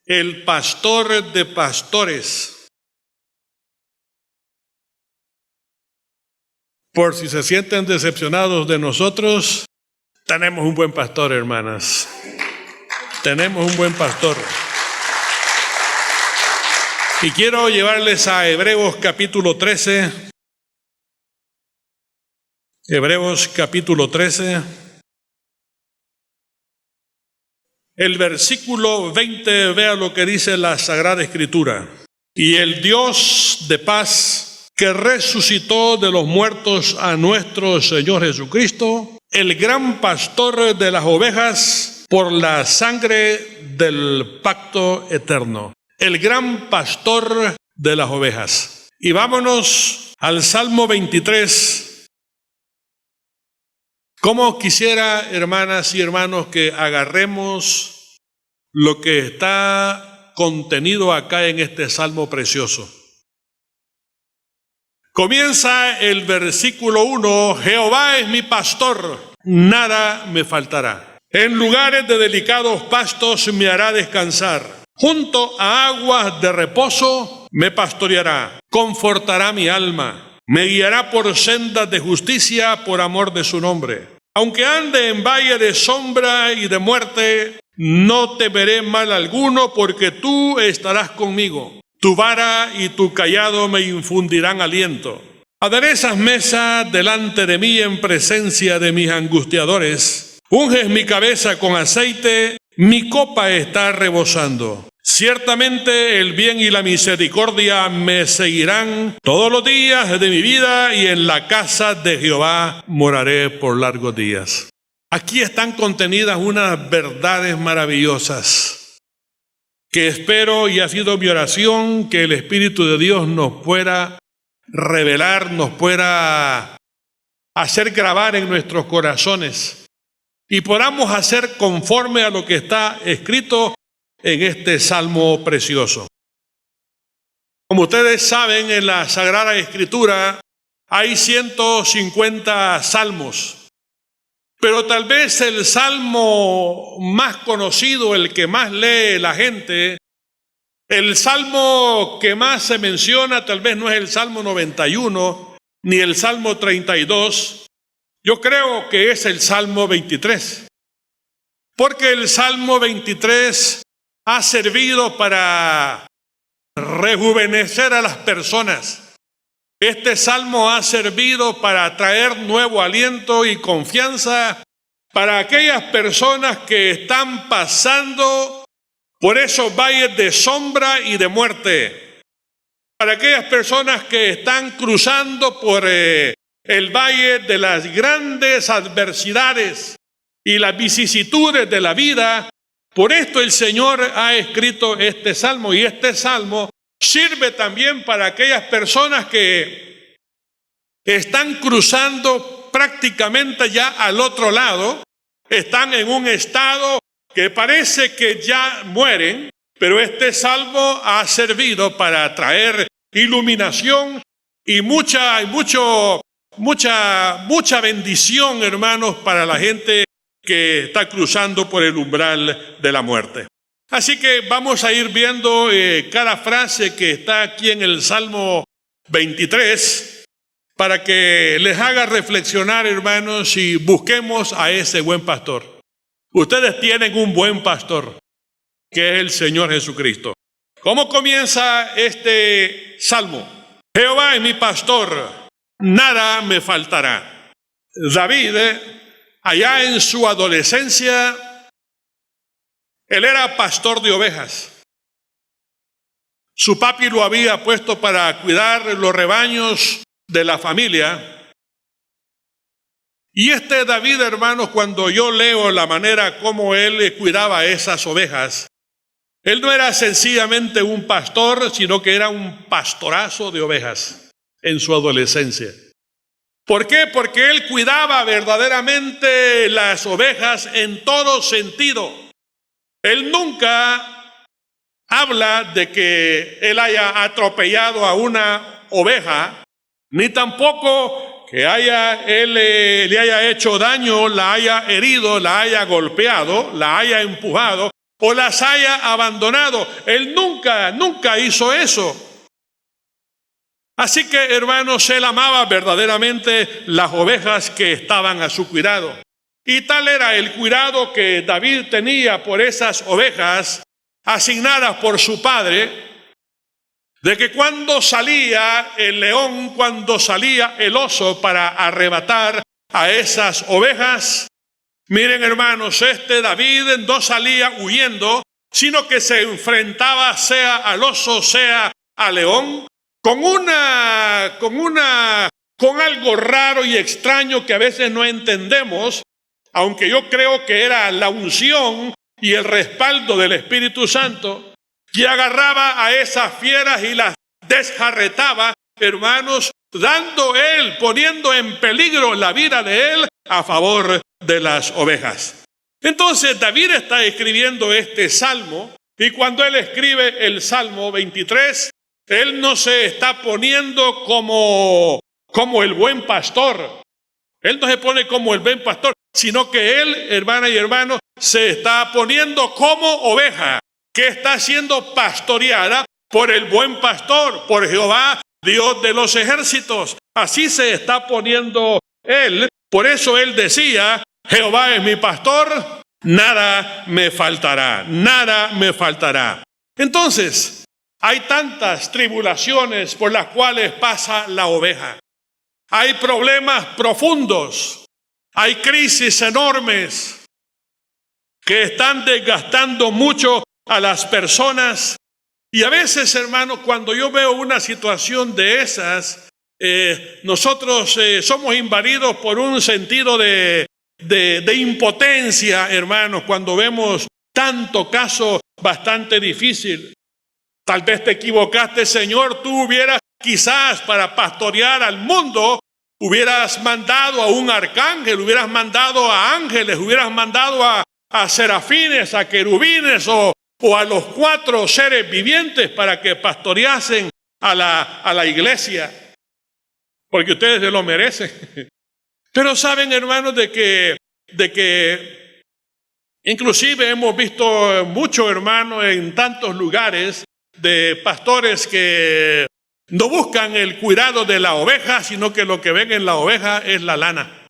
el pastor de pastores. Por si se sienten decepcionados de nosotros, tenemos un buen pastor, hermanas. Tenemos un buen pastor. Y quiero llevarles a Hebreos capítulo 13. Hebreos capítulo 13. El versículo 20, vea lo que dice la Sagrada Escritura. Y el Dios de paz, que resucitó de los muertos a nuestro Señor Jesucristo, el gran pastor de las ovejas, por la sangre del pacto eterno. El gran pastor de las ovejas. Y vámonos al Salmo 23. Como quisiera, hermanas y hermanos, que agarremos lo que está contenido acá en este salmo precioso. Comienza el versículo 1, Jehová es mi pastor, nada me faltará. En lugares de delicados pastos me hará descansar. Junto a aguas de reposo me pastoreará, confortará mi alma. Me guiará por sendas de justicia por amor de su nombre. Aunque ande en valle de sombra y de muerte, no temeré mal alguno, porque tú estarás conmigo. Tu vara y tu cayado me infundirán aliento. Aderezas mesa delante de mí en presencia de mis angustiadores. Unges mi cabeza con aceite, mi copa está rebosando. Ciertamente el bien y la misericordia me seguirán todos los días de mi vida, y en la casa de Jehová moraré por largos días. Aquí están contenidas unas verdades maravillosas que espero, y ha sido mi oración, que el Espíritu de Dios nos pueda revelar, nos pueda hacer grabar en nuestros corazones y podamos hacer conforme a lo que está escrito en este salmo precioso. Como ustedes saben, en la Sagrada Escritura hay 150 salmos, pero tal vez el salmo más conocido, el que más lee la gente, el salmo que más se menciona, tal vez no es el Salmo 91 ni el Salmo 32, yo creo que es el Salmo 23, porque el Salmo 23 ha servido para rejuvenecer a las personas. Este salmo ha servido para traer nuevo aliento y confianza para aquellas personas que están pasando por esos valles de sombra y de muerte. Para aquellas personas que están cruzando por el valle de las grandes adversidades y las vicisitudes de la vida. Por esto el Señor ha escrito este salmo, y este salmo sirve también para aquellas personas que están cruzando prácticamente ya al otro lado, están en un estado que parece que ya mueren, pero este salmo ha servido para traer iluminación y mucha bendición, hermanos, para la gente que está cruzando por el umbral de la muerte. Así que vamos a ir viendo cada frase que está aquí en el Salmo 23 para que les haga reflexionar, hermanos, y busquemos a ese buen pastor. Ustedes tienen un buen pastor, que es el Señor Jesucristo. ¿Cómo comienza este salmo? Jehová es mi pastor, nada me faltará. David, allá en su adolescencia, él era pastor de ovejas. Su papi lo había puesto para cuidar los rebaños de la familia. Y este David, hermanos, cuando yo leo la manera como él cuidaba esas ovejas, él no era sencillamente un pastor, sino que era un pastorazo de ovejas en su adolescencia. ¿Por qué? Porque él cuidaba verdaderamente las ovejas en todo sentido. Él nunca habla de que él haya atropellado a una oveja, ni tampoco que él le haya hecho daño, la haya herido, la haya golpeado, la haya empujado. o las haya abandonado. Él nunca hizo eso. Así que, hermanos, él amaba verdaderamente las ovejas que estaban a su cuidado. Y tal era el cuidado que David tenía por esas ovejas asignadas por su padre, de que cuando salía el león, cuando salía el oso para arrebatar a esas ovejas, miren, hermanos, David no salía huyendo, sino que se enfrentaba sea al oso, sea al león, con algo raro y extraño que a veces no entendemos, aunque yo creo que era la unción y el respaldo del Espíritu Santo, y agarraba a esas fieras y las desjarretaba, hermanos, poniendo en peligro la vida de él a favor de las ovejas. Entonces David está escribiendo este salmo, y cuando él escribe el Salmo 23, él no se está poniendo como el buen pastor. Él no se pone como el buen pastor, sino que él, hermana y hermano, se está poniendo como oveja que está siendo pastoreada por el buen pastor, por Jehová, Dios de los ejércitos. Así se está poniendo él. Por eso él decía: Jehová es mi pastor, nada me faltará, nada me faltará. Entonces, hay tantas tribulaciones por las cuales pasa la oveja. Hay problemas profundos, hay crisis enormes que están desgastando mucho a las personas. Y a veces, hermano, cuando yo veo una situación de esas, nosotros somos invadidos por un sentido de impotencia, hermanos, cuando vemos tanto caso bastante difícil. Tal vez te equivocaste, Señor, tú hubieras quizás para pastorear al mundo, hubieras mandado a un arcángel, hubieras mandado a ángeles, hubieras mandado a serafines, a querubines o a los 4 seres vivientes para que pastoreasen a la iglesia, porque ustedes se lo merecen. Pero saben, hermanos, de que inclusive hemos visto mucho, hermanos, en tantos lugares de pastores que no buscan el cuidado de la oveja, sino que lo que ven en la oveja es la lana.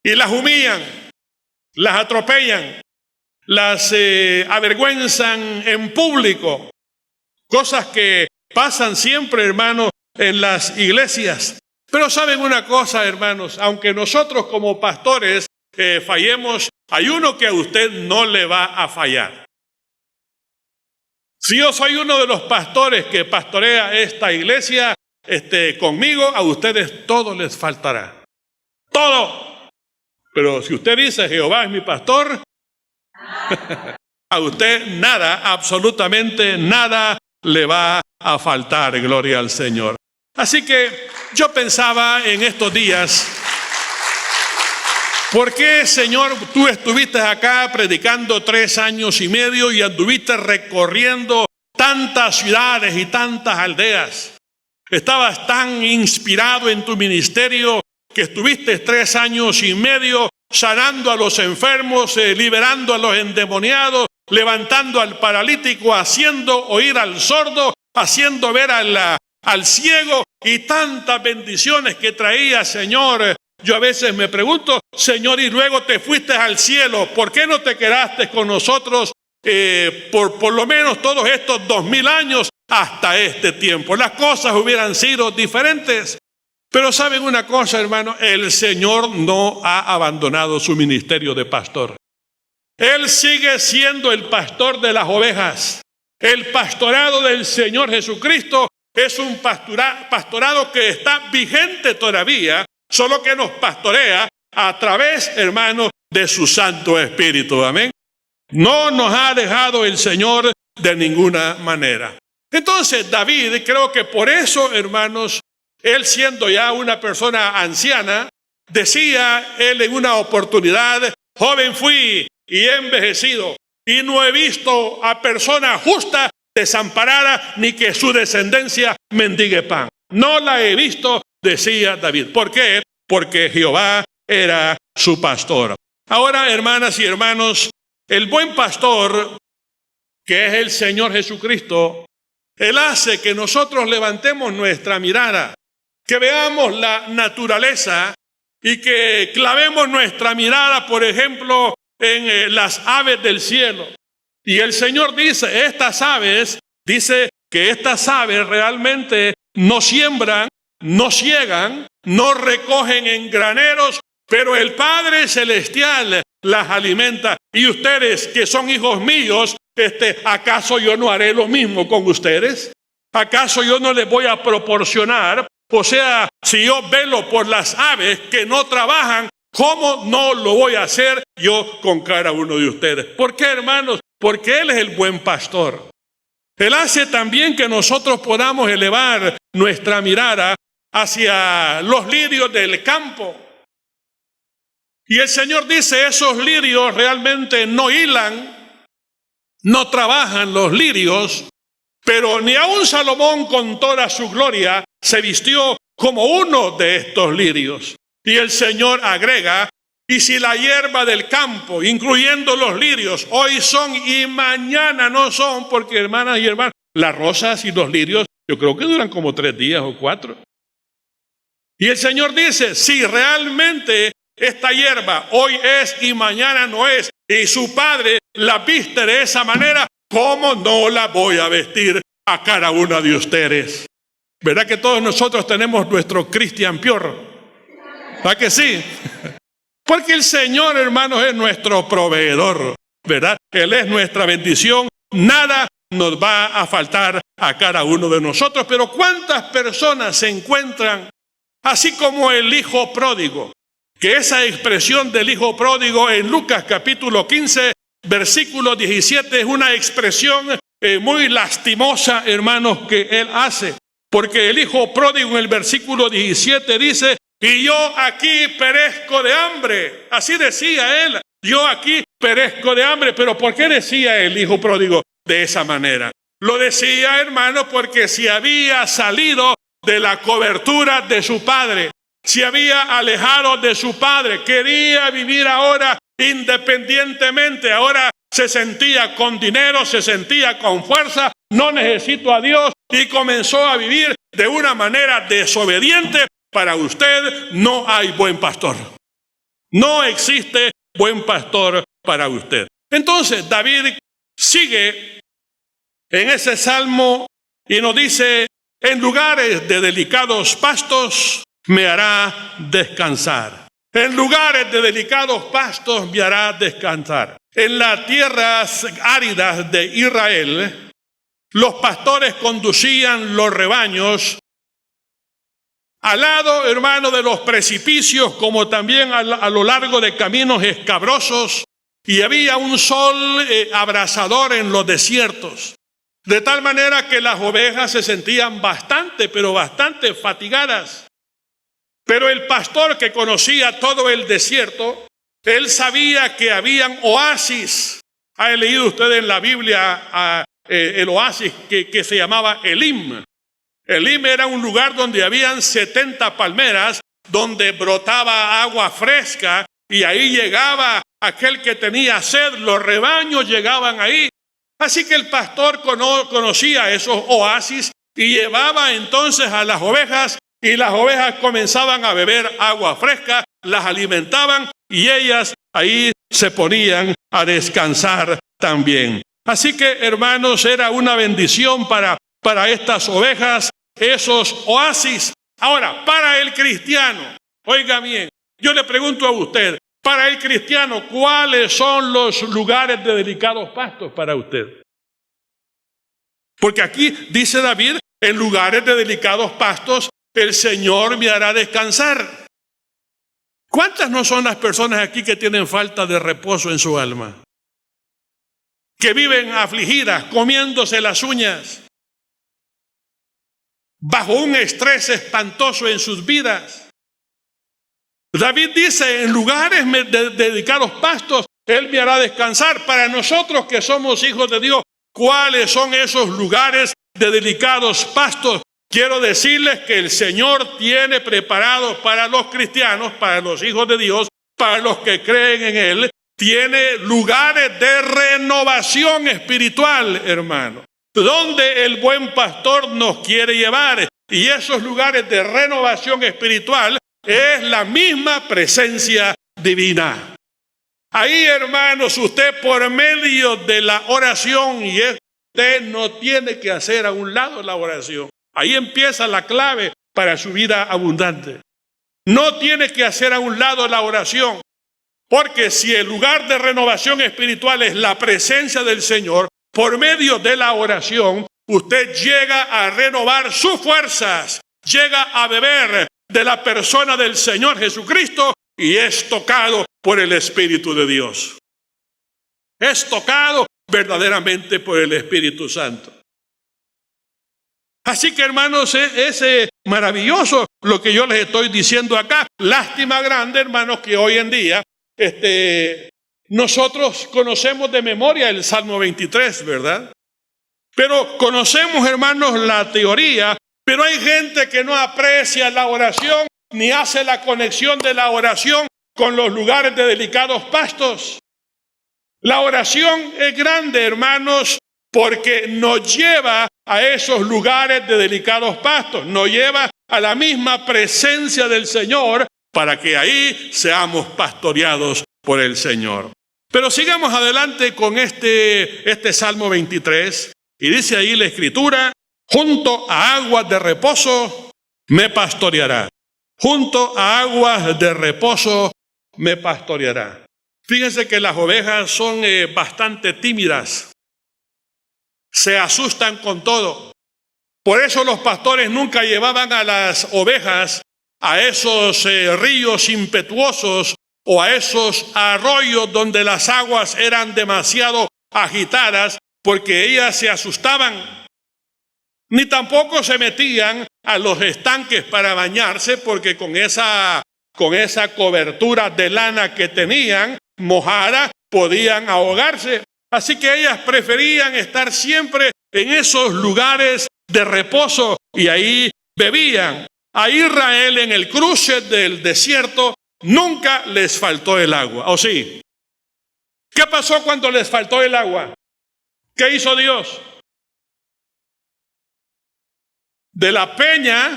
Y las humillan, las atropellan, las avergüenzan en público. Cosas que pasan siempre, hermanos, en las iglesias. Pero saben una cosa, hermanos, aunque nosotros como pastores fallemos, hay uno que a usted no le va a fallar. Si yo soy uno de los pastores que pastorea esta iglesia, conmigo a ustedes todo les faltará. Todo. Pero si usted dice Jehová es mi pastor, a usted nada, absolutamente nada le va a faltar, gloria al Señor. Así que yo pensaba en estos días, ¿por qué, Señor, tú estuviste acá predicando 3 años y medio y anduviste recorriendo tantas ciudades y tantas aldeas? Estabas tan inspirado en tu ministerio que estuviste 3 años y medio sanando a los enfermos, liberando a los endemoniados, levantando al paralítico, haciendo oír al sordo, haciendo ver al ciego, y tantas bendiciones que traía, Señor. Yo a veces me pregunto, Señor, y luego te fuiste al cielo, ¿por qué no te quedaste con nosotros por lo menos todos estos 2000 años hasta este tiempo? Las cosas hubieran sido diferentes. Pero ¿saben una cosa, hermano? El Señor no ha abandonado su ministerio de pastor. Él sigue siendo el pastor de las ovejas. El pastorado del Señor Jesucristo es un pastorado que está vigente todavía, solo que nos pastorea a través, hermano, de su Santo Espíritu. Amén. No nos ha dejado el Señor de ninguna manera. Entonces David, creo que por eso, hermanos, él siendo ya una persona anciana, decía él en una oportunidad: joven fui y he envejecido, y no he visto a persona justa desamparada, ni que su descendencia mendigue pan. No la he visto, decía David. ¿Por qué? Porque Jehová era su pastor. Ahora, hermanas y hermanos, El buen pastor, que es el Señor Jesucristo, Él hace que nosotros levantemos nuestra mirada, que veamos la naturaleza y que clavemos nuestra mirada, por ejemplo, en las aves del cielo. Y el Señor dice, estas aves realmente no siembran, no ciegan, no recogen en graneros, pero el Padre Celestial las alimenta. Y ustedes que son hijos míos, ¿acaso yo no haré lo mismo con ustedes? ¿Acaso yo no les voy a proporcionar? O sea, si yo velo por las aves que no trabajan, ¿cómo no lo voy a hacer yo con cada uno de ustedes? ¿Por qué, hermanos? Porque Él es el buen pastor. Él hace también que nosotros podamos elevar nuestra mirada hacia los lirios del campo. Y el Señor dice, esos lirios realmente no hilan, no trabajan los lirios, pero ni aun Salomón con toda su gloria se vistió como uno de estos lirios. Y el Señor agrega, y si la hierba del campo, incluyendo los lirios, hoy son y mañana no son, porque hermanas y hermanos, las rosas y los lirios, yo creo que duran como 3 días o 4. Y el Señor dice, si realmente esta hierba hoy es y mañana no es, y su Padre la viste de esa manera, ¿cómo no la voy a vestir a cada una de ustedes? ¿Verdad que todos nosotros tenemos nuestro Christian Pior? ¿Verdad que sí? Porque el Señor, hermanos, es nuestro proveedor, ¿verdad? Él es nuestra bendición. Nada nos va a faltar a cada uno de nosotros. Pero ¿cuántas personas se encuentran así como el hijo pródigo? Que esa expresión del hijo pródigo en Lucas capítulo 15, versículo 17, es una expresión muy lastimosa, hermanos, que él hace. Porque el hijo pródigo en el versículo 17 dice, y yo aquí perezco de hambre. Así decía él, yo aquí perezco de hambre. Pero ¿por qué decía el hijo pródigo de esa manera? Lo decía, hermano, porque si había salido de la cobertura de su padre, se había alejado de su padre, quería vivir ahora independientemente, ahora se sentía con dinero, se sentía con fuerza, no necesito a Dios, y comenzó a vivir de una manera desobediente. Para usted no hay buen pastor. No existe buen pastor para usted. Entonces David sigue en ese salmo y nos dice, en lugares de delicados pastos me hará descansar. En lugares de delicados pastos me hará descansar. En las tierras áridas de Israel, los pastores conducían los rebaños al lado, hermano, de los precipicios, como también a lo largo de caminos escabrosos, y había un sol abrasador en los desiertos, de tal manera que las ovejas se sentían bastante fatigadas. Pero el pastor que conocía todo el desierto, él sabía que habían oasis. ¿Ha leído usted en la Biblia el oasis que se llamaba Elim? Elim era un lugar donde habían 70 palmeras, donde brotaba agua fresca, y ahí llegaba aquel que tenía sed, los rebaños llegaban ahí. Así que el pastor conocía esos oasis y llevaba entonces a las ovejas, y las ovejas comenzaban a beber agua fresca, las alimentaban y ellas ahí se ponían a descansar también. Así que, hermanos, era una bendición para estas ovejas, esos oasis. Ahora, para el cristiano, oiga bien, yo le pregunto a usted, para el cristiano, ¿cuáles son los lugares de delicados pastos para usted? Porque aquí dice David, en lugares de delicados pastos, el Señor me hará descansar. ¿Cuántas no son las personas aquí que tienen falta de reposo en su alma? Que viven afligidas, comiéndose las uñas, bajo un estrés espantoso en sus vidas. David dice, en lugares de dedicados pastos, Él me hará descansar. Para nosotros que somos hijos de Dios, ¿cuáles son esos lugares de dedicados pastos? Quiero decirles que el Señor tiene preparado para los cristianos, para los hijos de Dios, para los que creen en Él, tiene lugares de renovación espiritual, hermano, donde el buen pastor nos quiere llevar. Y esos lugares de renovación espiritual es la misma presencia divina. Ahí, hermanos, usted por medio de la oración, y usted no tiene que hacer a un lado la oración. Ahí empieza la clave para su vida abundante. No tiene que hacer a un lado la oración, porque si el lugar de renovación espiritual es la presencia del Señor, por medio de la oración, usted llega a renovar sus fuerzas, llega a beber de la persona del Señor Jesucristo y es tocado por el Espíritu de Dios. Es tocado verdaderamente por el Espíritu Santo. Así que, hermanos, es maravilloso lo que yo les estoy diciendo acá. Lástima grande, hermanos, que hoy en día nosotros conocemos de memoria el Salmo 23, ¿verdad? Pero conocemos, hermanos, la teoría, pero hay gente que no aprecia la oración ni hace la conexión de la oración con los lugares de delicados pastos. La oración es grande, hermanos, porque nos lleva a esos lugares de delicados pastos, nos lleva a la misma presencia del Señor para que ahí seamos pastoreados por el Señor. Pero sigamos adelante con este Salmo 23, y dice ahí la Escritura: junto a aguas de reposo me pastoreará. Junto a aguas de reposo me pastoreará. Fíjense que las ovejas son bastante tímidas. Se asustan con todo. Por eso los pastores nunca llevaban a las ovejas a esos ríos impetuosos o a esos arroyos donde las aguas eran demasiado agitadas, porque ellas se asustaban. Ni tampoco se metían a los estanques para bañarse, porque con esa cobertura de lana que tenían mojada podían ahogarse. Así que ellas preferían estar siempre en esos lugares de reposo y ahí bebían. A Israel, en el cruce del desierto, nunca les faltó el agua, ¿o sí? ¿Qué pasó cuando les faltó el agua? ¿Qué hizo Dios? De la peña,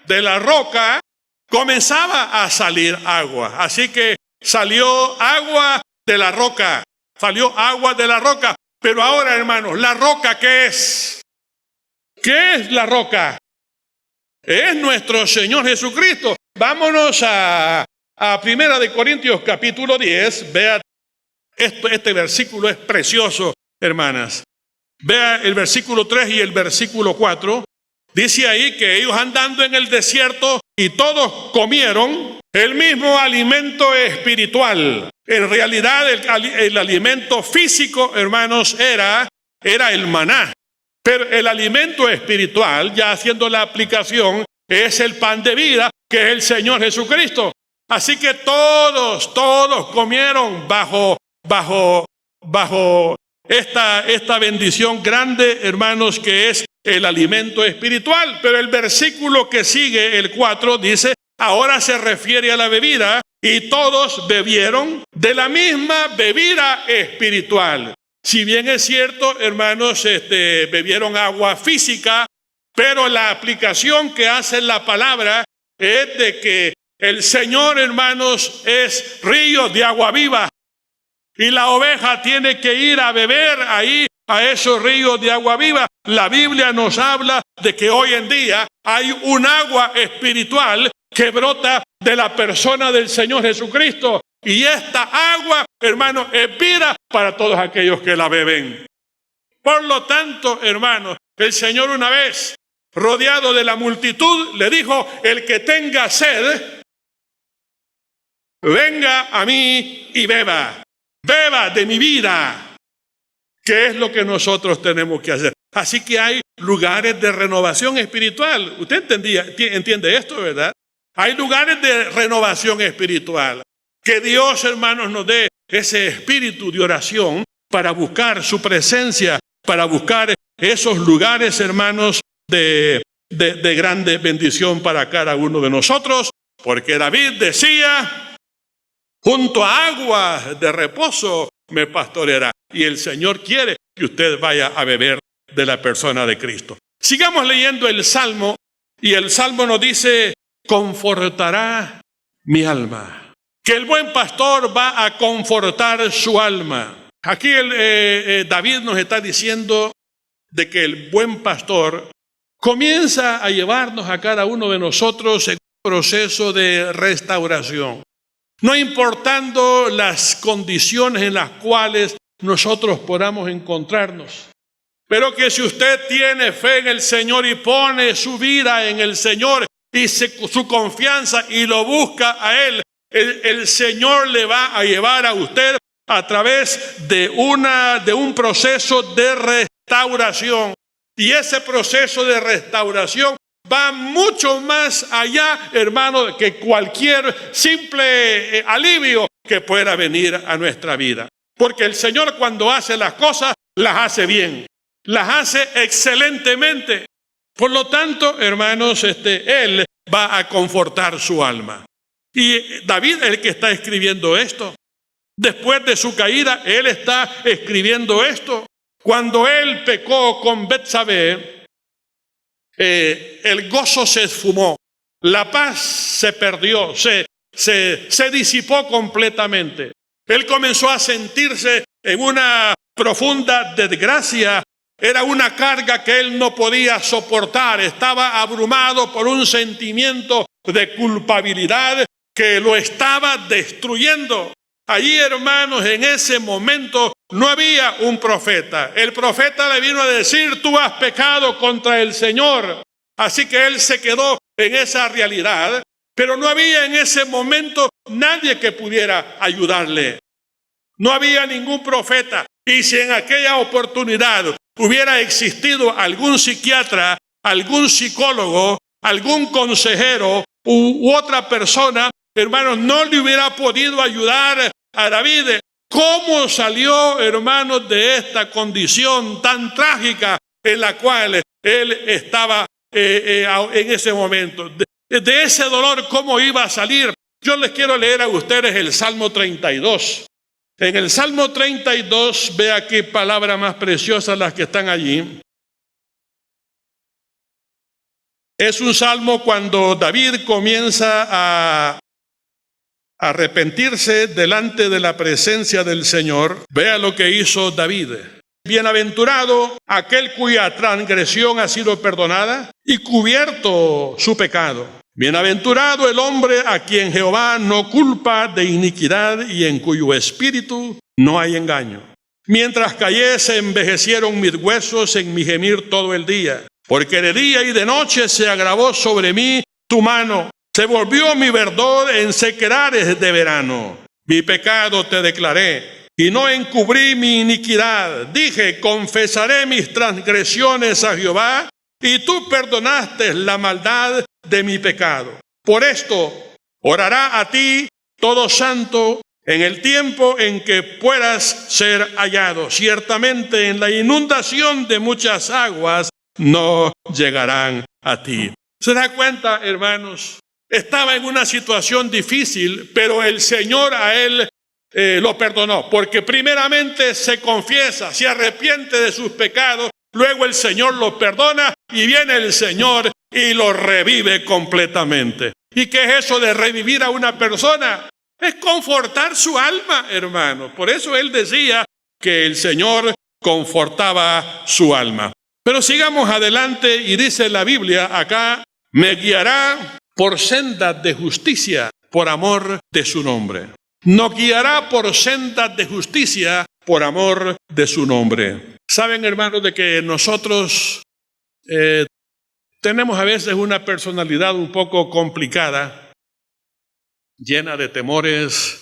de la roca, comenzaba a salir agua. Así que salió agua de la roca. Salió agua de la roca. Pero ahora, hermanos, ¿la roca qué es? ¿Qué es la roca? Es nuestro Señor Jesucristo. Vámonos a 1 Corintios capítulo 10. Vea, este versículo es precioso, hermanas. Vea el versículo 3 y el versículo 4. Dice ahí que ellos andando en el desierto y todos comieron el mismo alimento espiritual. En realidad el alimento físico, hermanos, era el maná. Pero el alimento espiritual, ya haciendo la aplicación, es el pan de vida, que es el Señor Jesucristo. Así que todos comieron bajo esta bendición grande, hermanos, que es el alimento espiritual. Pero el versículo que sigue, el 4, dice: ahora se refiere a la bebida, y todos bebieron de la misma bebida espiritual. Si bien es cierto, hermanos, bebieron agua física, pero la aplicación que hace la palabra es de que el Señor, hermanos, es río de agua viva. Y la oveja tiene que ir a beber ahí a esos ríos de agua viva. La Biblia nos habla de que hoy en día hay un agua espiritual que brota de la persona del Señor Jesucristo. Y esta agua, hermanos, es vida para todos aquellos que la beben. Por lo tanto, hermanos, el Señor una vez, rodeado de la multitud, le dijo: el que tenga sed, venga a mí y beba. Beba de mi vida, que es lo que nosotros tenemos que hacer. Así que hay lugares de renovación espiritual. Usted entiende esto, ¿verdad? Hay lugares de renovación espiritual. Que Dios, hermanos, nos dé ese espíritu de oración para buscar su presencia, para buscar esos lugares, hermanos, de grande bendición para cada uno de nosotros. Porque David decía: Junto a aguas de reposo me pastoreará. Y el Señor quiere que usted vaya a beber de la persona de Cristo. Sigamos leyendo el Salmo, y el Salmo nos dice: confortará mi alma. Que el buen pastor va a confortar su alma. Aquí David nos está diciendo de que el buen pastor comienza a llevarnos a cada uno de nosotros en un proceso de restauración. No importando las condiciones en las cuales nosotros podamos encontrarnos. Pero que si usted tiene fe en el Señor y pone su vida en el Señor y su confianza y lo busca a Él, el Señor le va a llevar a usted a través de un proceso de restauración. Y ese proceso de restauración va mucho más allá, hermano, que cualquier simple alivio que pueda venir a nuestra vida. Porque el Señor, cuando hace las cosas, las hace bien, las hace excelentemente. Por lo tanto, hermanos, Él va a confortar su alma. Y David, el que está escribiendo esto, después de su caída, él está escribiendo esto. Cuando él pecó con Betsabé, el gozo se esfumó, la paz se perdió, se disipó completamente. Él comenzó a sentirse en una profunda desgracia. Era una carga que él no podía soportar. Estaba abrumado por un sentimiento de culpabilidad que lo estaba destruyendo. Allí, hermanos, en ese momento no había un profeta. El profeta le vino a decir: tú has pecado contra el Señor. Así que él se quedó en esa realidad, pero no había en ese momento nadie que pudiera ayudarle. No había ningún profeta. Y si en aquella oportunidad hubiera existido algún psiquiatra, algún psicólogo, algún consejero u otra persona, hermanos, no le hubiera podido ayudar a David. ¿Cómo salió, hermanos, de esta condición tan trágica en la cual él estaba en ese momento? De ese dolor, ¿cómo iba a salir? Yo les quiero leer a ustedes el Salmo 32. En el Salmo 32, vea qué palabras más preciosas las que están allí. Es un salmo cuando David comienza a arrepentirse delante de la presencia del Señor. Vea lo que hizo David. Bienaventurado aquel cuya transgresión ha sido perdonada y cubierto su pecado. Bienaventurado el hombre a quien Jehová no culpa de iniquidad y en cuyo espíritu no hay engaño. Mientras callé se envejecieron mis huesos en mi gemir todo el día, porque de día y de noche se agravó sobre mí tu mano. Se volvió mi verdor en sequedades de verano. Mi pecado te declaré y no encubrí mi iniquidad. Dije: confesaré mis transgresiones a Jehová, y tú perdonaste la maldad de mi pecado. Por esto orará a ti todo santo en el tiempo en que puedas ser hallado. Ciertamente en la inundación de muchas aguas no llegarán a ti. ¿Se da cuenta, hermanos? Estaba en una situación difícil, pero el Señor a él lo perdonó, porque primeramente se confiesa, se arrepiente de sus pecados, luego el Señor lo perdona y viene el Señor y lo revive completamente. ¿Y qué es eso de revivir a una persona? Es confortar su alma, hermano. Por eso él decía que el Señor confortaba su alma. Pero sigamos adelante y dice la Biblia acá: me guiará por sendas de justicia por amor de su nombre. Nos guiará por sendas de justicia por amor de su nombre. Saben, hermanos, de que nosotros tenemos a veces una personalidad un poco complicada, llena de temores,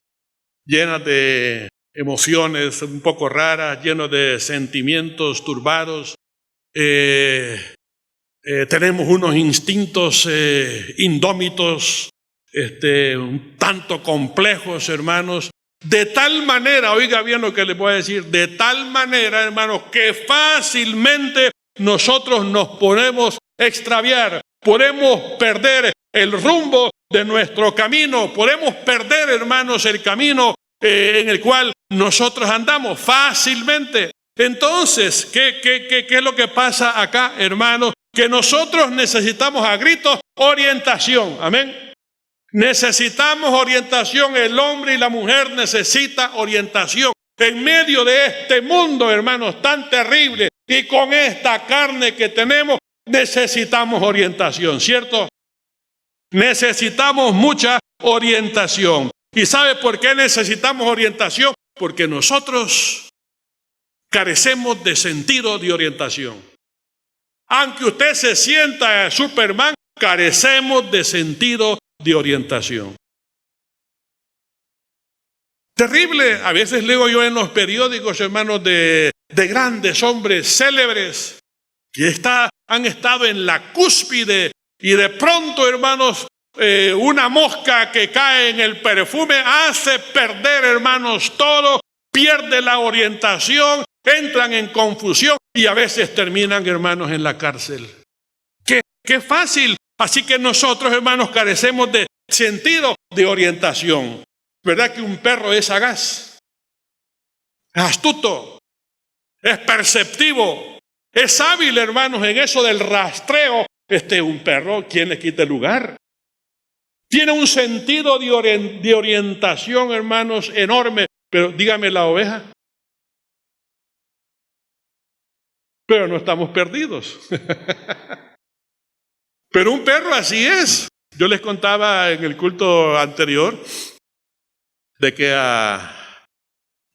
llena de emociones un poco raras, llena de sentimientos turbados. Tenemos unos instintos indómitos, un tanto complejos, hermanos, de tal manera, oiga bien lo que les voy a decir, de tal manera, hermanos, que fácilmente nosotros nos podemos extraviar, podemos perder el rumbo de nuestro camino. Podemos perder, hermanos, el camino en el cual nosotros andamos fácilmente. Entonces, ¿qué es lo que pasa acá, hermanos? Que nosotros necesitamos a gritos orientación. Amén. Necesitamos orientación. El hombre y la mujer necesitan orientación. En medio de este mundo, hermanos, tan terrible, y con esta carne que tenemos, necesitamos orientación, ¿cierto? Necesitamos mucha orientación. ¿Y sabe por qué necesitamos orientación? Porque nosotros carecemos de sentido de orientación. Aunque usted se sienta Superman, carecemos de sentido de orientación. Terrible, a veces leo yo en los periódicos, hermanos, de grandes hombres célebres que han estado en la cúspide y de pronto, hermanos, una mosca que cae en el perfume hace perder, hermanos, todo, pierde la orientación, entran en confusión y a veces terminan, hermanos, en la cárcel. ¡Qué fácil! Así que nosotros, hermanos, carecemos de sentido de orientación. ¿Verdad que un perro es sagaz? Es astuto, es perceptivo, es hábil, hermanos, en eso del rastreo. Un perro, ¿quién le quita el lugar? Tiene un sentido de orientación, hermanos, enorme. Pero dígame la oveja. Pero no estamos perdidos. Pero un perro así es. Yo les contaba en el culto anterior de que a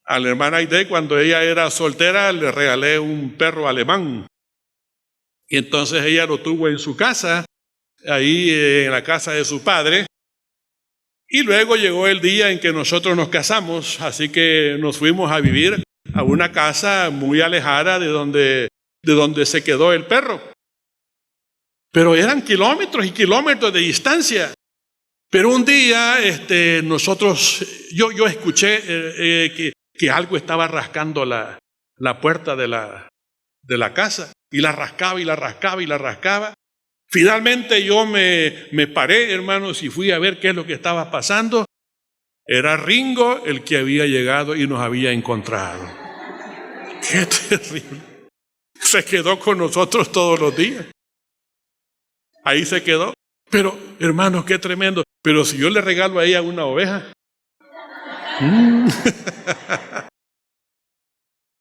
la hermana Aide, cuando ella era soltera, le regalé un perro alemán. Y entonces ella lo tuvo en su casa, ahí en la casa de su padre. Y luego llegó el día en que nosotros nos casamos, así que nos fuimos a vivir a una casa muy alejada de donde se quedó el perro. Pero eran kilómetros y kilómetros de distancia. Pero un día yo escuché que algo estaba rascando la puerta de la casa y la rascaba y la rascaba y la rascaba. Finalmente yo me paré, hermanos, y fui a ver qué es lo que estaba pasando. Era Ringo el que había llegado y nos había encontrado. ¡Qué terrible! Se quedó con nosotros todos los días. Ahí se quedó. Pero, hermanos, qué tremendo. Pero si yo le regalo a ella una oveja.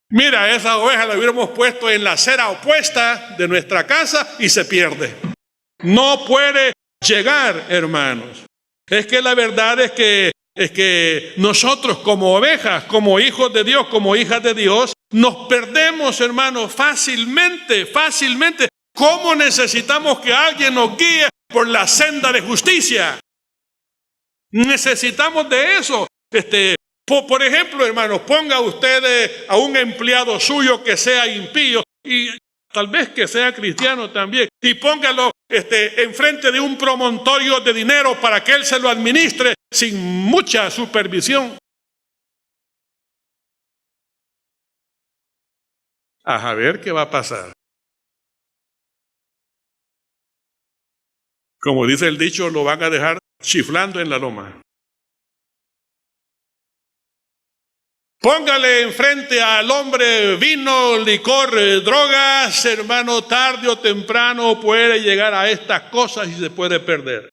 Mira, esa oveja la hubiéramos puesto en la acera opuesta de nuestra casa y se pierde. No puede llegar, hermanos. Es que la verdad es que nosotros como ovejas, como hijos de Dios, como hijas de Dios, nos perdemos, hermanos, fácilmente. ¿Cómo necesitamos que alguien nos guíe por la senda de justicia? Necesitamos de eso. Por ejemplo, hermanos, ponga usted a un empleado suyo que sea impío y tal vez que sea cristiano también, y póngalo enfrente de un promontorio de dinero para que él se lo administre sin mucha supervisión. A ver qué va a pasar. Como dice el dicho, lo van a dejar chiflando en la loma. Póngale enfrente al hombre vino, licor, drogas, hermano, tarde o temprano puede llegar a estas cosas y se puede perder.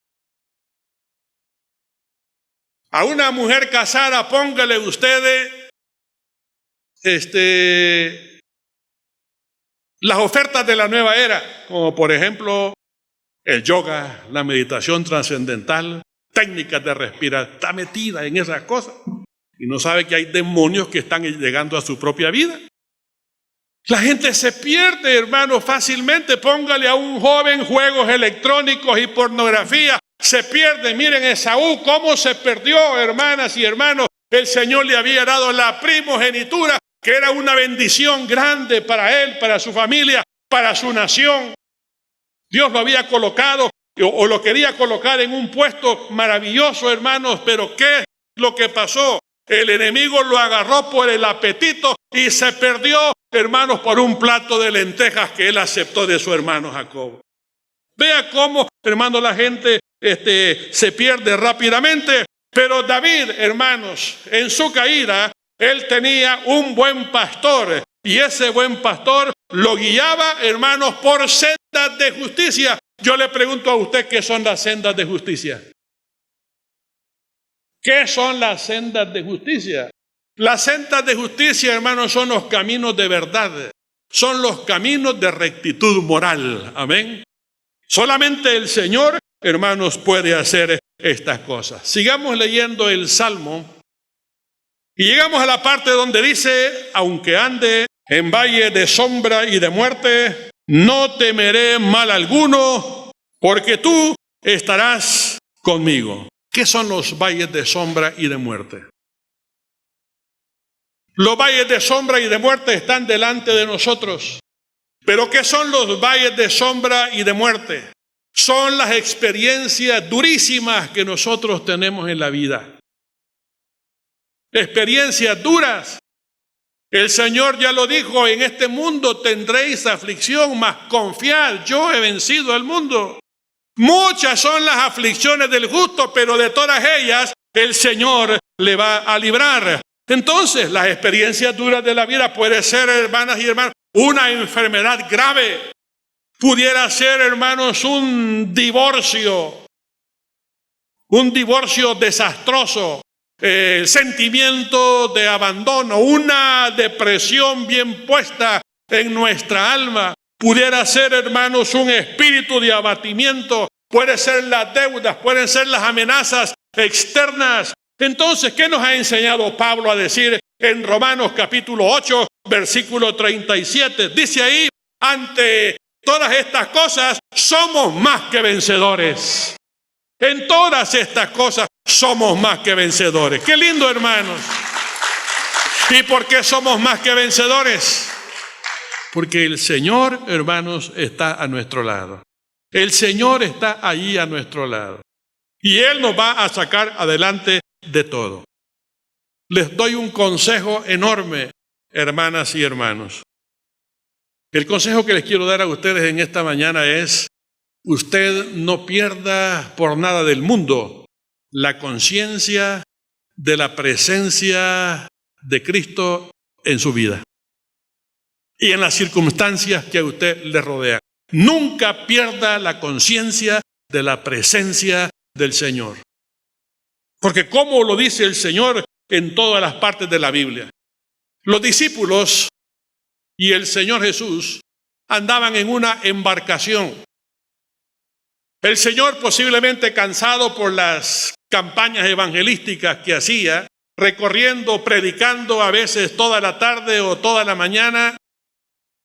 A una mujer casada, póngale usted las ofertas de la nueva era, como por ejemplo el yoga, la meditación trascendental, técnicas de respiración. Está metida en esas cosas y no sabe que hay demonios que están llegando a su propia vida. La gente se pierde, hermano, fácilmente. Póngale a un joven juegos electrónicos y pornografía, se pierde. Miren Esaú, cómo se perdió, hermanas y hermanos. El Señor le había dado la primogenitura, que era una bendición grande para él, para su familia, para su nación. Dios lo había colocado o lo quería colocar en un puesto maravilloso, hermanos, pero ¿qué es lo que pasó? El enemigo lo agarró por el apetito y se perdió, hermanos, por un plato de lentejas que él aceptó de su hermano Jacob. Vea cómo, hermano, la gente se pierde rápidamente. Pero David, hermanos, en su caída, él tenía un buen pastor. Y ese buen pastor lo guiaba, hermanos, por sendas de justicia. Yo le pregunto a usted, ¿qué son las sendas de justicia? ¿Qué son las sendas de justicia? Las sendas de justicia, hermanos, son los caminos de verdad. Son los caminos de rectitud moral. Amén. Solamente el Señor, hermanos, puede hacer estas cosas. Sigamos leyendo el Salmo. Y llegamos a la parte donde dice, aunque ande en valle de sombra y de muerte, no temeré mal alguno, porque tú estarás conmigo. ¿Qué son los valles de sombra y de muerte? Los valles de sombra y de muerte están delante de nosotros. ¿Pero qué son los valles de sombra y de muerte? Son las experiencias durísimas que nosotros tenemos en la vida. Experiencias duras. El Señor ya lo dijo, en este mundo tendréis aflicción, mas confiad, yo he vencido al mundo. Muchas son las aflicciones del justo, pero de todas ellas el Señor le va a librar. Entonces, las experiencias duras de la vida puede ser, hermanas y hermanos, una enfermedad grave. Pudiera ser, hermanos, un divorcio desastroso. El sentimiento de abandono, una depresión bien puesta en nuestra alma. Pudiera ser, hermanos, un espíritu de abatimiento. Puede ser las deudas, pueden ser las amenazas externas. Entonces, ¿qué nos ha enseñado Pablo a decir en Romanos capítulo 8, versículo 37? Dice ahí, ante todas estas cosas somos más que vencedores. En todas estas cosas somos más que vencedores. ¡Qué lindo, hermanos! ¿Y por qué somos más que vencedores? Porque el Señor, hermanos, está a nuestro lado. El Señor está allí a nuestro lado. Y Él nos va a sacar adelante de todo. Les doy un consejo enorme, hermanas y hermanos. El consejo que les quiero dar a ustedes en esta mañana es: usted no pierda por nada del mundo la conciencia de la presencia de Cristo en su vida y en las circunstancias que a usted le rodean. Nunca pierda la conciencia de la presencia del Señor. Porque como lo dice el Señor en todas las partes de la Biblia, los discípulos y el Señor Jesús andaban en una embarcación. El Señor, posiblemente cansado por las campañas evangelísticas que hacía, recorriendo, predicando a veces toda la tarde o toda la mañana,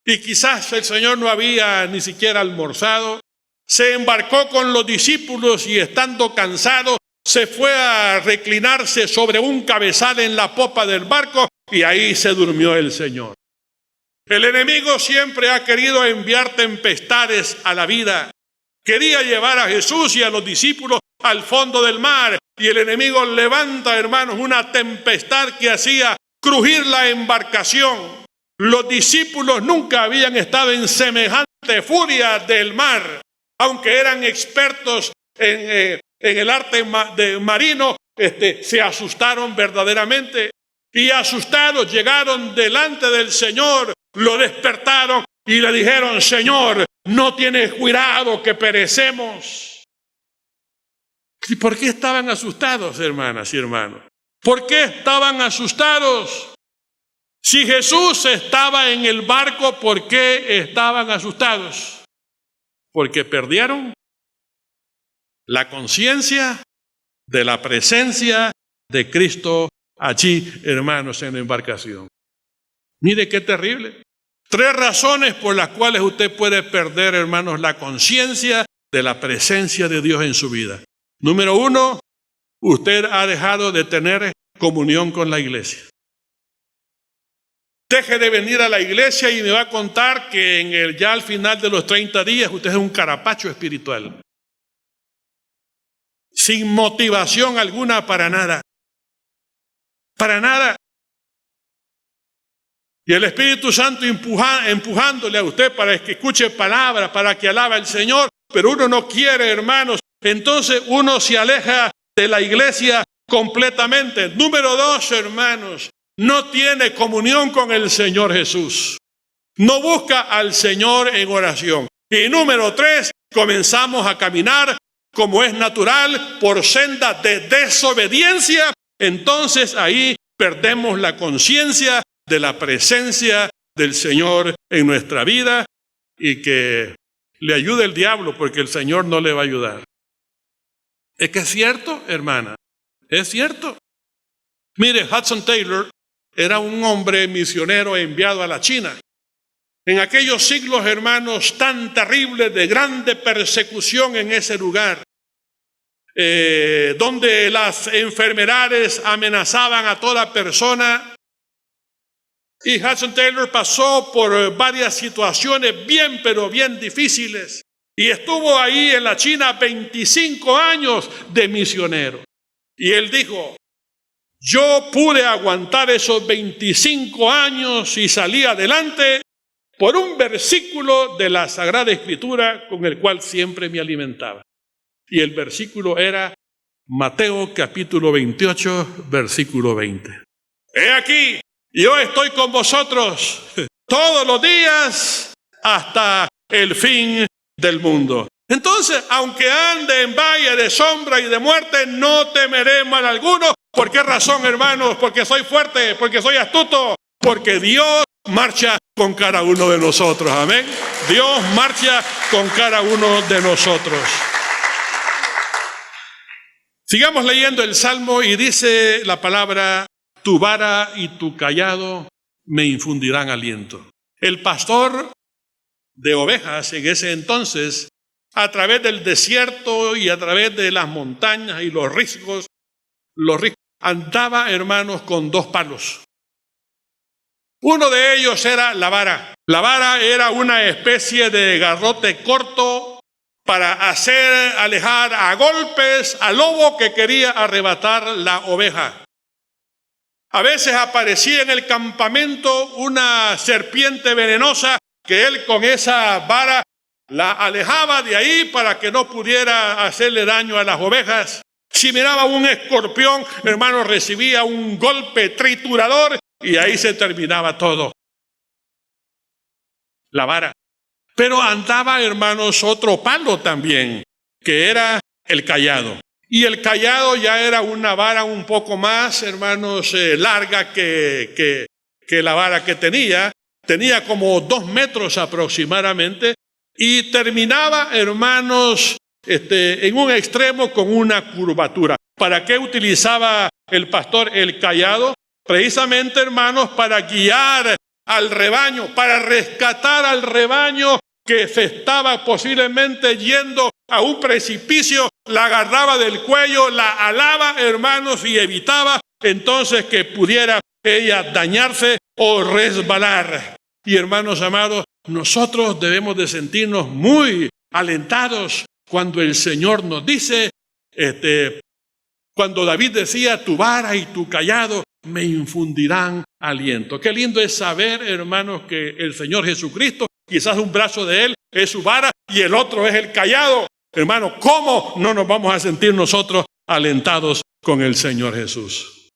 y quizás el Señor no había ni siquiera almorzado, se embarcó con los discípulos y, estando cansado, se fue a reclinarse sobre un cabezal en la popa del barco y ahí se durmió el Señor. El enemigo siempre ha querido enviar tempestades a la vida. Quería llevar a Jesús y a los discípulos al fondo del mar, y el enemigo levanta, hermanos, una tempestad que hacía crujir la embarcación. Los discípulos nunca habían estado en semejante furia del mar, aunque eran expertos en el arte marino, se asustaron verdaderamente, y asustados llegaron delante del Señor, lo despertaron y le dijeron: Señor, no tienes cuidado que perecemos. ¿Y por qué estaban asustados, hermanas y hermanos? ¿Por qué estaban asustados? Si Jesús estaba en el barco, ¿por qué estaban asustados? Porque perdieron la conciencia de la presencia de Cristo allí, hermanos, en la embarcación. Mire qué terrible. 3 razones por las cuales usted puede perder, hermanos, la conciencia de la presencia de Dios en su vida. Número 1, usted ha dejado de tener comunión con la iglesia. Deje de venir a la iglesia y me va a contar que ya al final de los 30 días usted es un carapacho espiritual. Sin motivación alguna para nada. Para nada. Y el Espíritu Santo empujándole a usted para que escuche palabras, para que alabe al Señor. Pero uno no quiere, hermanos, entonces uno se aleja de la iglesia completamente. Número 2, hermanos, no tiene comunión con el Señor Jesús. No busca al Señor en oración. Y número 3, comenzamos a caminar como es natural por senda de desobediencia. Entonces ahí perdemos la conciencia de la presencia del Señor en nuestra vida y que le ayude el diablo porque el Señor no le va a ayudar. Es que es cierto, hermana, es cierto. Mire, Hudson Taylor era un hombre misionero enviado a la China. En aquellos siglos, hermanos, tan terribles de grande persecución en ese lugar, donde las enfermedades amenazaban a toda persona. Y Hudson Taylor pasó por varias situaciones bien, pero bien difíciles. Y estuvo ahí en la China 25 años de misionero. Y él dijo, yo pude aguantar esos 25 años y salí adelante por un versículo de la Sagrada Escritura con el cual siempre me alimentaba. Y el versículo era Mateo capítulo 28, versículo 20. He aquí, yo estoy con vosotros todos los días hasta el fin del mundo. Entonces, aunque ande en valle de sombra y de muerte, no temeré mal alguno. ¿Por qué razón, hermanos? Porque soy fuerte, porque soy astuto, porque Dios marcha con cada uno de nosotros. Amén. Dios marcha con cada uno de nosotros. Sigamos leyendo el Salmo y dice la palabra, tu vara y tu cayado me infundirán aliento. El pastor de ovejas en ese entonces, a través del desierto y a través de las montañas y los riscos, andaba, hermanos, con 2 palos. Uno de ellos era la vara. La vara era una especie de garrote corto para hacer alejar a golpes al lobo que quería arrebatar la oveja. A veces aparecía en el campamento una serpiente venenosa que él con esa vara la alejaba de ahí para que no pudiera hacerle daño a las ovejas. Si miraba un escorpión, hermano, recibía un golpe triturador y ahí se terminaba todo. La vara. Pero andaba, hermanos, otro palo también, que era el cayado. Y el cayado ya era una vara un poco más, hermanos, larga que la vara que tenía. Tenía como 2 metros aproximadamente y terminaba, hermanos, en un extremo con una curvatura. ¿Para qué utilizaba el pastor el cayado? Precisamente, hermanos, para guiar al rebaño, para rescatar al rebaño que se estaba posiblemente yendo a un precipicio, la agarraba del cuello, la alaba, hermanos, y evitaba entonces que pudiera ella dañarse o resbalar. Y hermanos amados, nosotros debemos de sentirnos muy alentados cuando el Señor nos dice, cuando David decía, tu vara y tu cayado me infundirán aliento. Qué lindo es saber, hermanos, que el Señor Jesucristo, quizás un brazo de Él es su vara y el otro es el cayado. Hermano, ¿cómo no nos vamos a sentir nosotros alentados con el Señor Jesús?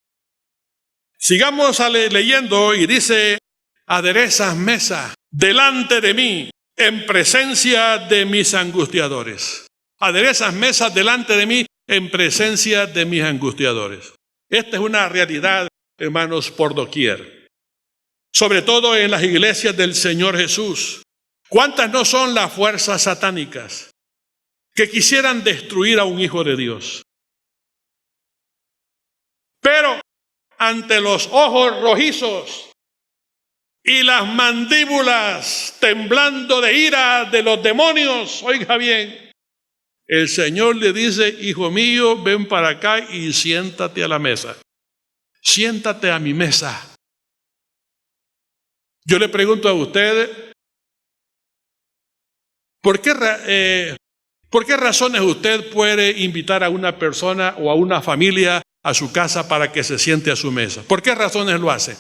Sigamos leyendo y dice, aderezas mesa delante de mí en presencia de mis angustiadores. Aderezas mesas delante de mí en presencia de mis angustiadores. Esta es una realidad, hermanos, por doquier. Sobre todo en las iglesias del Señor Jesús. ¿Cuántas no son las fuerzas satánicas que quisieran destruir a un hijo de Dios? Pero ante los ojos rojizos y las mandíbulas temblando de ira de los demonios, oiga bien, el Señor le dice, hijo mío, ven para acá y siéntate a la mesa. Siéntate a mi mesa. Yo le pregunto a usted, ¿por qué razones usted puede invitar a una persona o a una familia a su casa para que se siente a su mesa? ¿Por qué razones lo hace?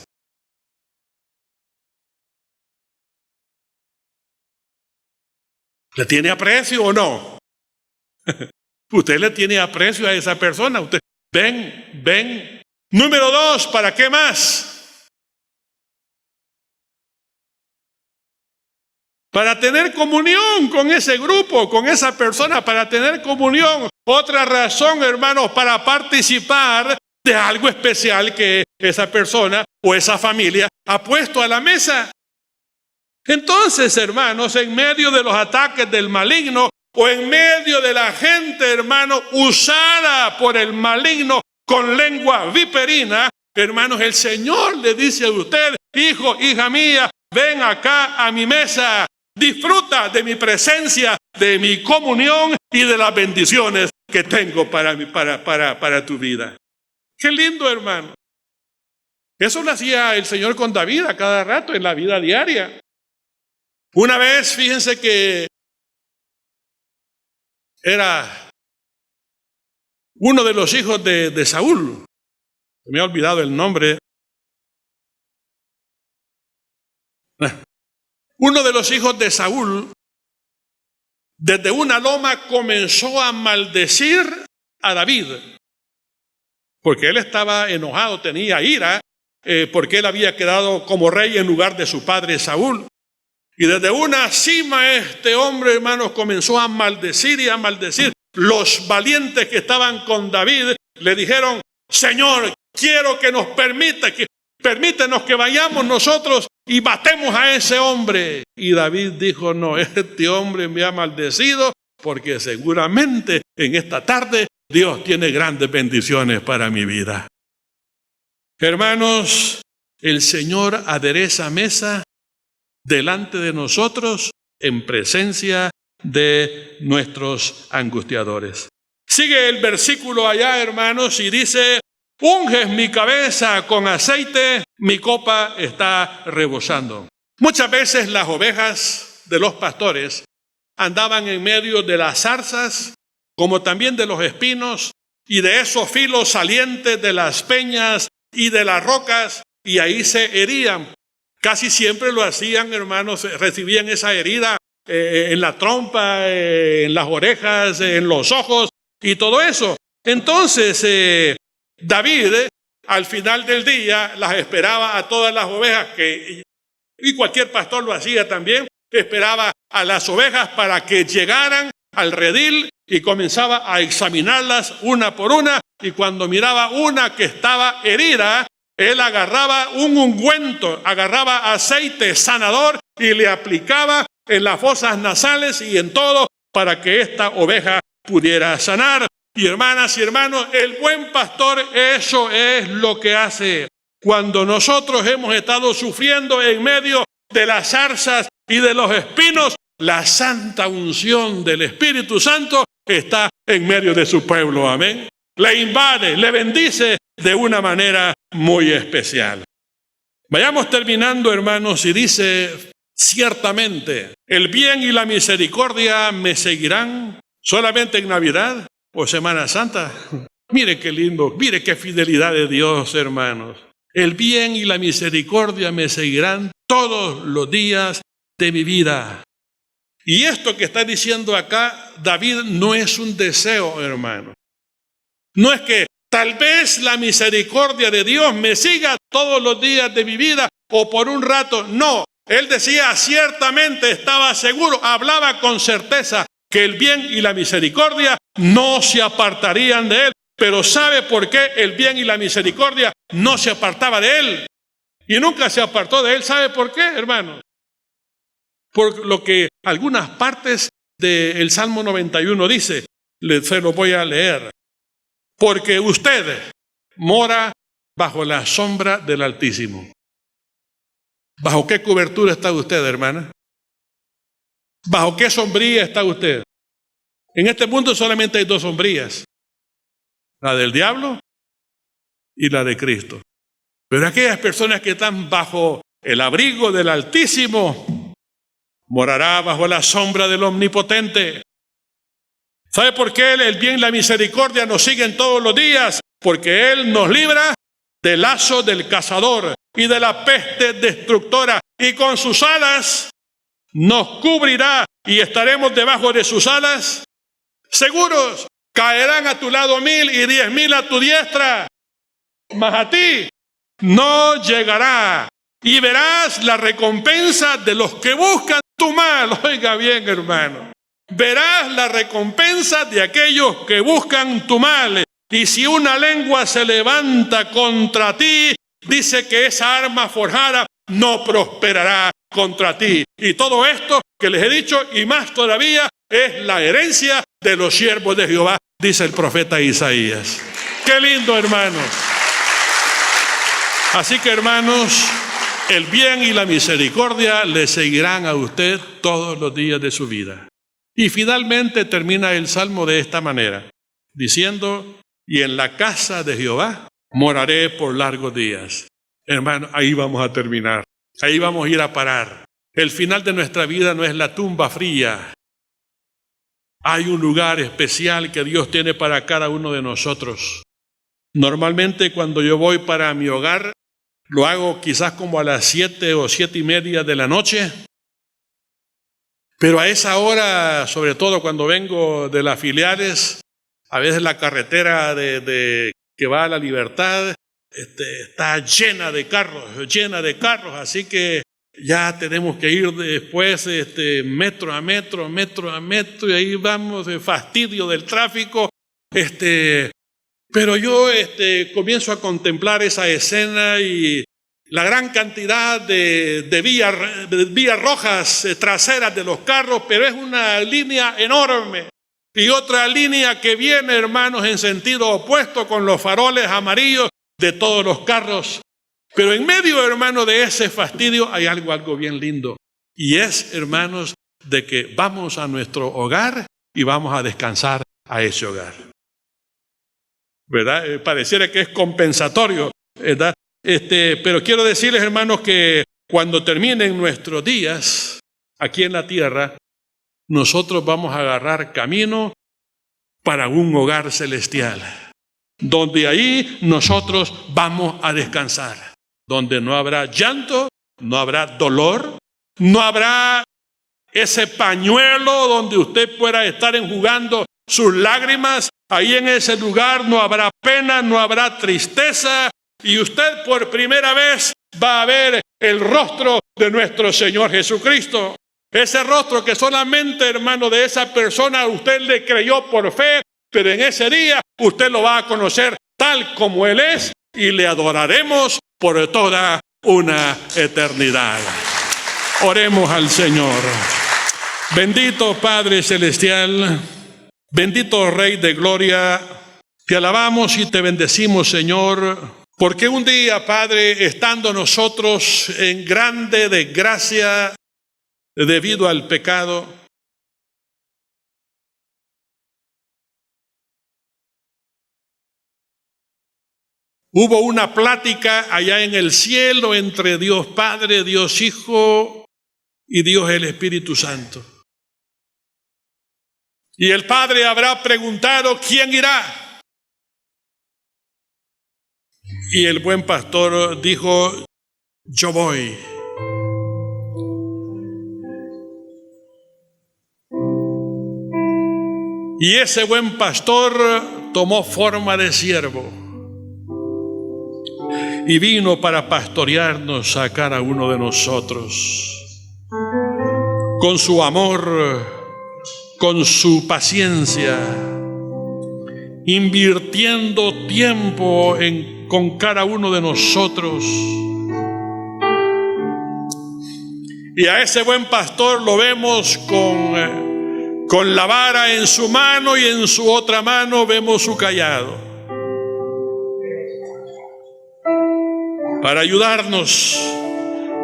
¿Le tiene aprecio o no? Usted le tiene aprecio a esa persona. Usted, ven. Número 2, ¿para qué más? Para tener comunión con ese grupo, con esa persona, para tener comunión. Otra razón, hermanos, para participar de algo especial que esa persona o esa familia ha puesto a la mesa. Entonces, hermanos, en medio de los ataques del maligno o en medio de la gente, hermanos, usada por el maligno con lengua viperina, hermanos, el Señor le dice a usted, hijo, hija mía, ven acá a mi mesa. Disfruta de mi presencia, de mi comunión y de las bendiciones que tengo para tu vida. Qué lindo, hermano. Eso lo hacía el Señor con David a cada rato en la vida diaria. Una vez, fíjense que era uno de los hijos de Saúl. Me he olvidado el nombre. Uno de los hijos de Saúl, desde una loma comenzó a maldecir a David, porque él estaba enojado, tenía ira, porque él había quedado como rey en lugar de su padre Saúl. Y desde una cima este hombre, hermanos, comenzó a maldecir y a maldecir. Los valientes que estaban con David le dijeron, Señor, quiero que nos permítenos que vayamos nosotros y matemos a ese hombre. Y David dijo, no, este hombre me ha maldecido porque seguramente en esta tarde Dios tiene grandes bendiciones para mi vida. Hermanos, el Señor adereza mesa delante de nosotros en presencia de nuestros angustiadores. Sigue el versículo allá, hermanos, y dice, unges mi cabeza con aceite, mi copa está rebosando. Muchas veces las ovejas de los pastores andaban en medio de las zarzas, como también de los espinos, y de esos filos salientes de las peñas y de las rocas, y ahí se herían. Casi siempre lo hacían, hermanos, recibían esa herida en la trompa, en las orejas, en los ojos, y todo eso. Entonces, David, al final del día, las esperaba a todas las ovejas, y cualquier pastor lo hacía también, esperaba a las ovejas para que llegaran al redil y comenzaba a examinarlas una por una, y cuando miraba una que estaba herida, él agarraba un ungüento, agarraba aceite sanador y le aplicaba en las fosas nasales y en todo para que esta oveja pudiera sanar. Y hermanas y hermanos, el buen pastor eso es lo que hace. Cuando nosotros hemos estado sufriendo en medio de las zarzas y de los espinos, la santa unción del Espíritu Santo está en medio de su pueblo. Amén. Le invade, le bendice de una manera muy especial. Vayamos terminando, hermanos, y dice, ciertamente, el bien y la misericordia me seguirán solamente en Navidad o Semana Santa. Mire qué lindo, mire qué fidelidad de Dios, hermanos. El bien y la misericordia me seguirán todos los días de mi vida. Y esto que está diciendo acá David no es un deseo, hermano. No es que tal vez la misericordia de Dios me siga todos los días de mi vida o por un rato. No, él decía ciertamente, estaba seguro, hablaba con certeza que el bien y la misericordia no se apartarían de él. Pero ¿sabe por qué el bien y la misericordia no se apartaba de él? Y nunca se apartó de él. ¿Sabe por qué, hermano? Por lo que algunas partes del Salmo 91 dice, se lo voy a leer. Porque usted mora bajo la sombra del Altísimo. ¿Bajo qué cobertura está usted, hermana? ¿Bajo qué sombría está usted? En este mundo solamente hay dos sombrías. La del diablo y la de Cristo. Pero aquellas personas que están bajo el abrigo del Altísimo, morará bajo la sombra del Omnipotente. ¿Sabe por qué el bien y la misericordia nos siguen todos los días? Porque Él nos libra del lazo del cazador y de la peste destructora. Y con sus alas nos cubrirá y estaremos debajo de sus alas seguros. Caerán a tu lado 1000 y 10.000 a tu diestra, mas a ti no llegará. Y verás la recompensa de los que buscan tu mal. Oiga bien, hermano. Verás la recompensa de aquellos que buscan tu mal. Y si una lengua se levanta contra ti, dice que esa arma forjada no prosperará contra ti. Y todo esto que les he dicho y más todavía es la herencia de los siervos de Jehová, dice el profeta Isaías. Qué lindo, hermanos. Así que, hermanos, el bien y la misericordia le seguirán a usted todos los días de su vida. Y finalmente termina el salmo de esta manera, diciendo: y en la casa de Jehová moraré por largos días. Hermano, ahí vamos a terminar. Ahí vamos a ir a parar. El final de nuestra vida no es la tumba fría. Hay un lugar especial que Dios tiene para cada uno de nosotros. Normalmente cuando yo voy para mi hogar, lo hago quizás como a las 7 o 7:30 de la noche. Pero a esa hora, sobre todo cuando vengo de las filiales, a veces la carretera que va a La Libertad está llena de carros, así que ya tenemos que ir después metro a metro, y ahí vamos, de fastidio del tráfico. Pero yo comienzo a contemplar esa escena y la gran cantidad de vías rojas traseras de los carros, pero es una línea enorme. Y otra línea que viene, hermanos, en sentido opuesto con los faroles amarillos de todos los carros. Pero en medio, hermano, de ese fastidio hay algo bien lindo. Y es, hermanos, de que vamos a nuestro hogar y vamos a descansar a ese hogar. ¿Verdad? Pareciera que es compensatorio, ¿verdad? Pero quiero decirles, hermanos, que cuando terminen nuestros días aquí en la tierra, nosotros vamos a agarrar camino para un hogar celestial, donde ahí nosotros vamos a descansar, donde no habrá llanto, no habrá dolor, no habrá ese pañuelo donde usted pueda estar enjugando sus lágrimas. Ahí en ese lugar no habrá pena, no habrá tristeza, y usted por primera vez va a ver el rostro de nuestro Señor Jesucristo. Ese rostro que solamente, hermano, de esa persona usted le creyó por fe, pero en ese día usted lo va a conocer tal como Él es y le adoraremos por toda una eternidad. Oremos al Señor. Bendito Padre Celestial, bendito Rey de Gloria, te alabamos y te bendecimos, Señor, porque un día, Padre, estando nosotros en grande desgracia debido al pecado, hubo una plática allá en el cielo entre Dios Padre, Dios Hijo y Dios el Espíritu Santo. Y el Padre habrá preguntado: ¿quién irá? Y el buen pastor dijo: yo voy. Y ese buen pastor tomó forma de siervo y vino para pastorearnos a cada uno de nosotros con su amor, con su paciencia, invirtiendo tiempo con cada uno de nosotros. Y a ese buen pastor lo vemos con la vara en su mano, y en su otra mano vemos su cayado, para ayudarnos,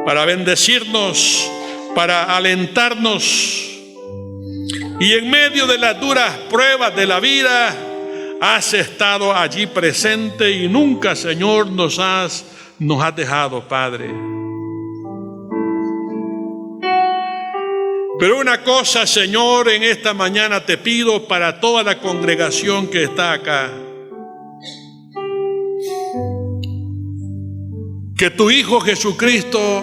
para bendecirnos, para alentarnos. Y en medio de las duras pruebas de la vida, has estado allí presente y nunca, Señor, nos has dejado, Padre. Pero una cosa, Señor, en esta mañana te pido para toda la congregación que está acá: que tu Hijo Jesucristo,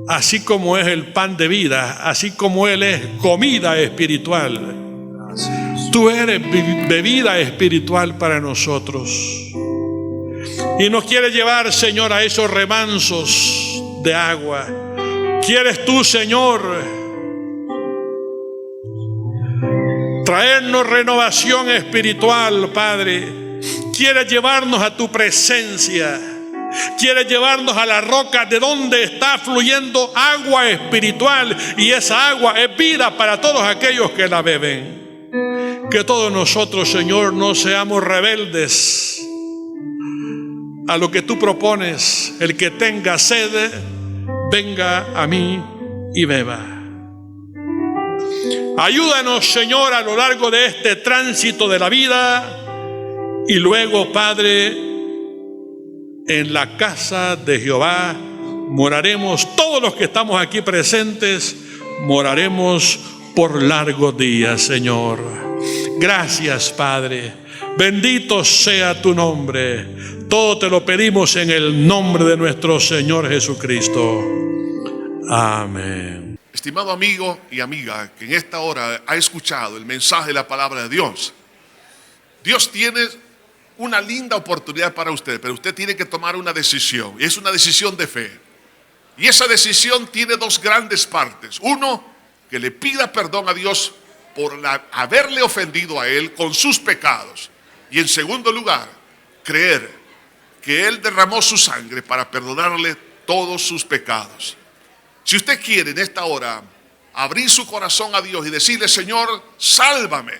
así como es el pan de vida, así como Él es comida espiritual, Tú eres bebida espiritual para nosotros. Y nos quieres llevar, Señor, a esos remansos de agua. ¿Quieres tú, Señor, traernos renovación espiritual, Padre? ¿Quieres llevarnos a tu presencia? ¿Quieres llevarnos a la roca de donde está fluyendo agua espiritual? Y esa agua es vida para todos aquellos que la beben. Que todos nosotros, Señor, no seamos rebeldes a lo que tú propones. El que tenga sed, venga a mí y beba. Ayúdanos, Señor, a lo largo de este tránsito de la vida. Y luego, Padre, en la casa de Jehová moraremos, todos los que estamos aquí presentes, moraremos por largos días, Señor. Gracias, Padre. Bendito sea tu nombre. Todo te lo pedimos en el nombre de nuestro Señor Jesucristo. Amén. Estimado amigo y amiga que en esta hora ha escuchado el mensaje de la palabra de Dios, Dios tiene una linda oportunidad para usted, pero usted tiene que tomar una decisión, y es una decisión de fe. Y esa decisión tiene dos grandes partes. Uno, que le pida perdón a Dios por haberle ofendido a Él con sus pecados. Y en segundo lugar, creer que Él derramó su sangre para perdonarle todos sus pecados. Si usted quiere en esta hora abrir su corazón a Dios y decirle: Señor, sálvame,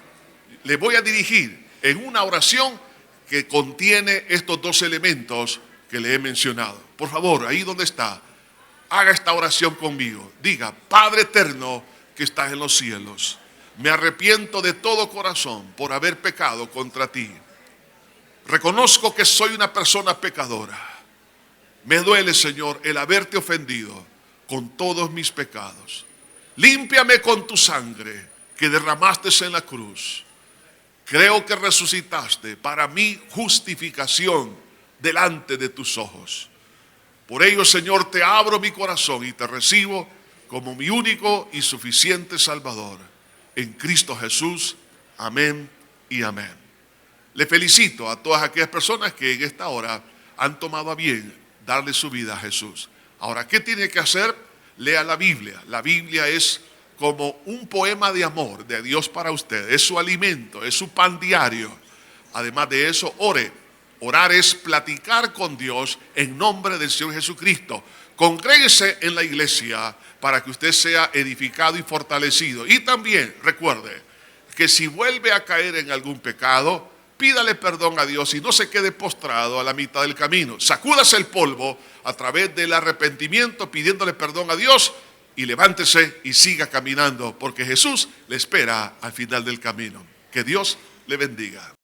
le voy a dirigir en una oración que contiene estos dos elementos que le he mencionado. Por favor, ahí donde está, haga esta oración conmigo. Diga: Padre eterno que estás en los cielos, me arrepiento de todo corazón por haber pecado contra ti. Reconozco que soy una persona pecadora. Me duele, Señor, el haberte ofendido con todos mis pecados. Límpiame con tu sangre que derramaste en la cruz. Creo que resucitaste para mi justificación delante de tus ojos. Por ello, Señor, te abro mi corazón y te recibo como mi único y suficiente Salvador. En Cristo Jesús. Amén y amén. Le felicito a todas aquellas personas que en esta hora han tomado a bien darle su vida a Jesús. Ahora, ¿qué tiene que hacer? Lea la Biblia. La Biblia es como un poema de amor de Dios para usted. Es su alimento, es su pan diario. Además de eso, ore. Orar es platicar con Dios en nombre del Señor Jesucristo. Congréguese en la iglesia para que usted sea edificado y fortalecido. Y también recuerde que si vuelve a caer en algún pecado, pídale perdón a Dios y no se quede postrado a la mitad del camino. Sacúdase el polvo a través del arrepentimiento pidiéndole perdón a Dios y levántese y siga caminando, porque Jesús le espera al final del camino. Que Dios le bendiga.